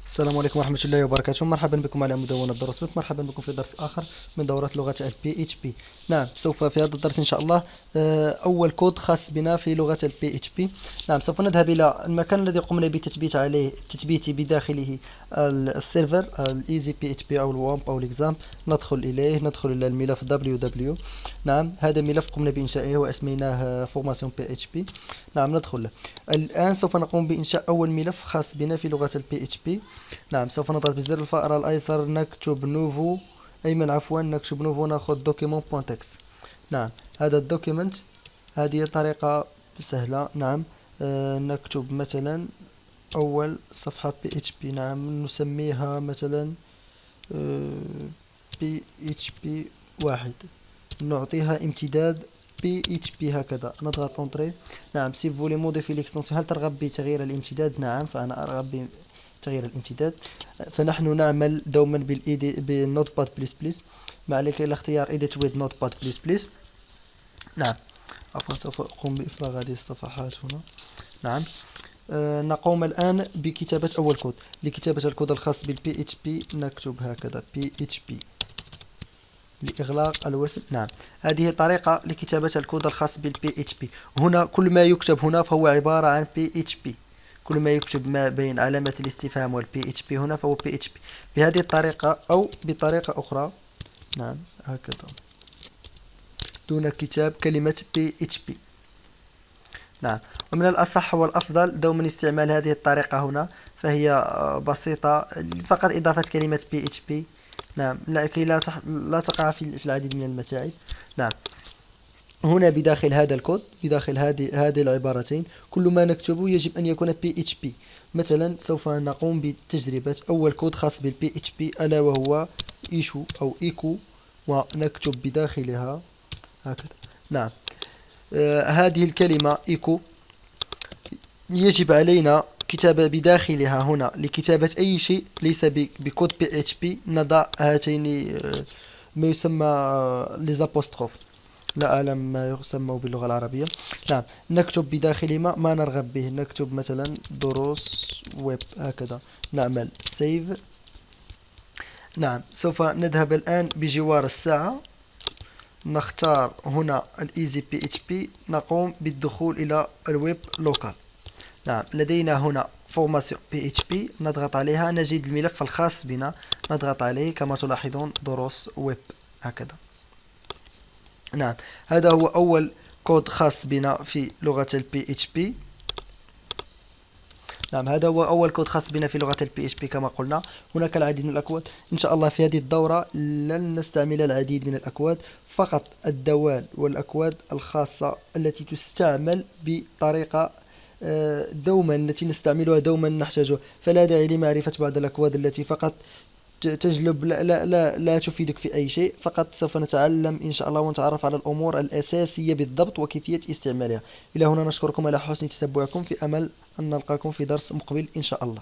السلام عليكم ورحمة الله وبركاته. مرحبا بكم على مدونة دروس بك. مرحبا بكم في درس آخر من دورات لغة ال PHP. نعم، سوف في هذا الدرس إن شاء الله أول كود خاص بنا في لغة ال PHP. نعم، سوف نذهب إلى المكان الذي قمنا تثبيت بداخله السيرفر الإيزي PHP أو الوامب أو الإكزام. ندخل إلى الملف www. نعم، هذا الملف قمنا بإنشائه وأسميناه فورماسيون PHP. نعم، ندخل له. الآن سوف نقوم بإنشاء أول ملف خاص بنا في لغة ال PHP. نعم، سوف نضغط بزر الفأرة الأيسر، نكتب نوفو، نكتب نوفو، ناخذ دوكيمون بوان تكست. نعم، هذا الدوكيمنت، هذه طريقة سهلة. نعم، نكتب مثلا أول صفحة PHP. نعم، نسميها مثلا PHP واحد، نعطيها امتداد PHP هكذا، نضغط انتري. نعم، سي فولي موديفي ليكستنسيون، هل ترغب بتغيير الامتداد؟ نعم، فأنا أرغب بتغيير الامتداد. فنحن نعمل دوما بالنوت باد بليس بليس. ما عليك إلا اختيار إيديت ويز نوت باد بليس بليس. نعم، عفوا، سوف أقوم بإفراغ هذه الصفحات هنا. نعم، نقوم الآن بكتابة أول كود. لكتابة الكود الخاص بالبي اتش بي نكتب هكذا PHP لإغلاق الوصل. نعم، هذه طريقة لكتابة الكود الخاص بالبي اتش بي. هنا كل ما يكتب هنا فهو عبارة عن PHP. كل ما يكتب ما بين علامة الاستفهام والبي اتش بي هنا فهو PHP بهذه الطريقة أو بطريقة أخرى. نعم، هكذا دون كتاب كلمة PHP. نعم، ومن الأصح والأفضل دوما استعمال هذه الطريقة هنا، فهي بسيطة، فقط إضافة كلمة PHP. نعم، لكي لا تقع في العديد من المتاعب. نعم، هنا بداخل هذا الكود، بداخل هذه العبارتين، كل ما نكتبه يجب أن يكون PHP. مثلا سوف نقوم بتجربة أول كود خاص بالPHP ألا وهو إيشو أو إيكو، ونكتب بداخلها هكذا. نعم، هذه الكلمة إيكو يجب علينا كتابة بداخلها هنا لكتابة أي شيء ليس بكود PHP نضع هاتين ما يسمى ليزابوستروف، لا أعلم ما يسمى باللغة العربية. نعم، نكتب بداخل ما نرغب به، نكتب مثلا دروس ويب هكذا، نعمل سيف. نعم، سوف نذهب الآن بجوار الساعة، نختار هنا الإيزي PHP، نقوم بالدخول إلى الويب لوكال. نعم، لدينا هنا فورماسيون PHP، نضغط عليها نجد الملف الخاص بنا، نضغط عليه كما تلاحظون دروس ويب هكذا. نعم، هذا هو أول كود خاص بنا في لغة ال PHP. نعم، هذا هو أول كود خاص بنا في لغة ال PHP كما قلنا. هناك العديد من الأكواد، إن شاء الله في هذه الدورة لن نستعمل العديد من الأكواد، فقط الدوال والأكواد الخاصة التي تستعمل بطريقة دوما، التي نستعملها دوما نحتاجها، فلا داعي لمعرفة بعض الأكواد التي فقط تجلب لا تفيدك في أي شيء. فقط سوف نتعلم إن شاء الله ونتعرف على الأمور الأساسية بالضبط وكيفية استعمالها. إلى هنا نشكركم على حسن تتبعكم، في أمل أن نلقاكم في درس مقبل إن شاء الله.